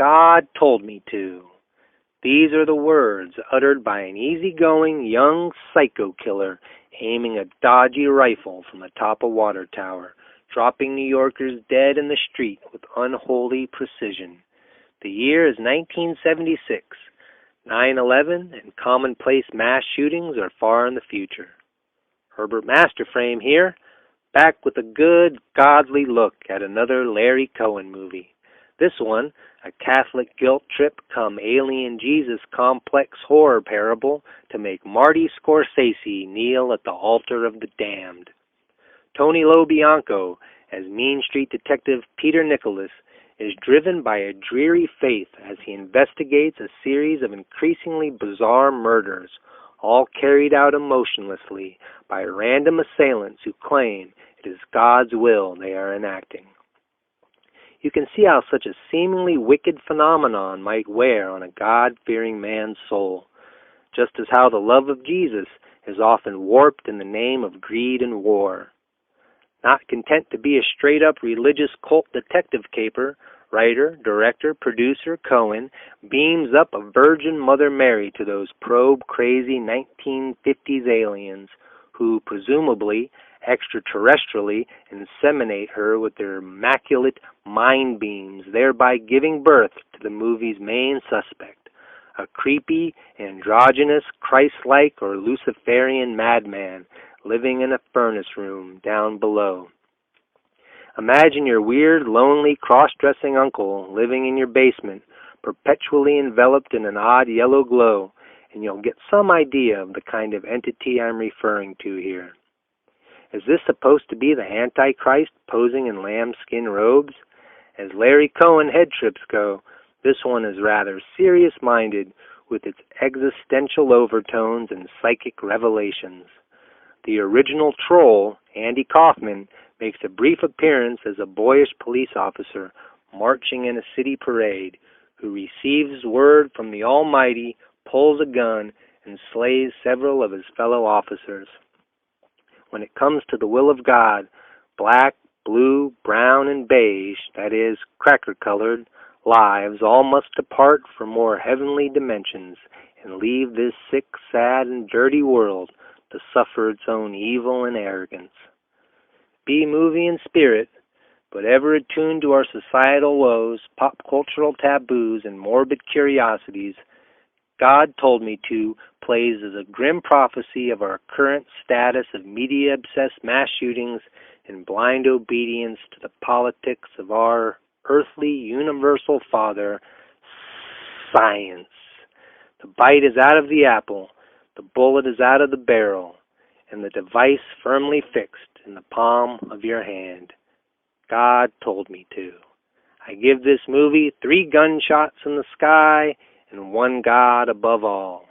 God told me to. These are the words uttered by an easygoing young psycho killer aiming a dodgy rifle from the top of Water Tower, dropping New Yorkers dead in the street with unholy precision. The year is 1976. 9/11 and commonplace mass shootings are far in the future. Herbert Masterframe here, back with a good, godly look at another Larry Cohen movie. This one, a Catholic guilt trip come alien Jesus complex horror parable to make Marty Scorsese kneel at the altar of the damned. Tony LoBianco, as Mean Street Detective Peter Nicholas, is driven by a dreary faith as he investigates a series of increasingly bizarre murders, all carried out emotionlessly by random assailants who claim it is God's will they are enacting. You can see how such a seemingly wicked phenomenon might wear on a God-fearing man's soul, just as how the love of Jesus is often warped in the name of greed and war. Not content to be a straight-up religious cult detective caper, writer, director, producer Cohen beams up a Virgin Mother Mary to those probe-crazy 1950s aliens who, presumably, extraterrestrially inseminate her with their immaculate mind beams, thereby giving birth to the movie's main suspect, a creepy, androgynous, Christ-like or Luciferian madman living in a furnace room down below. Imagine your weird, lonely, cross-dressing uncle living in your basement, perpetually enveloped in an odd yellow glow, and you'll get some idea of the kind of entity I'm referring to here. Is this supposed to be the Antichrist posing in lambskin robes? As Larry Cohen head trips go, this one is rather serious-minded with its existential overtones and psychic revelations. The original troll, Andy Kaufman, makes a brief appearance as a boyish police officer marching in a city parade who receives word from the Almighty, pulls a gun, and slays several of his fellow officers. When it comes to the will of God, black, blue, brown, and beige, that is, cracker-colored, lives all must depart for more heavenly dimensions and leave this sick, sad, and dirty world to suffer its own evil and arrogance. B-movie in spirit, but ever attuned to our societal woes, pop-cultural taboos, and morbid curiosities, God Told Me To plays as a grim prophecy of our current status of media-obsessed mass shootings and blind obedience to the politics of our earthly universal father, science. The bite is out of the apple, the bullet is out of the barrel, and the device firmly fixed in the palm of your hand. God told me to. I give this movie 3 gunshots in the sky and 1 God above all.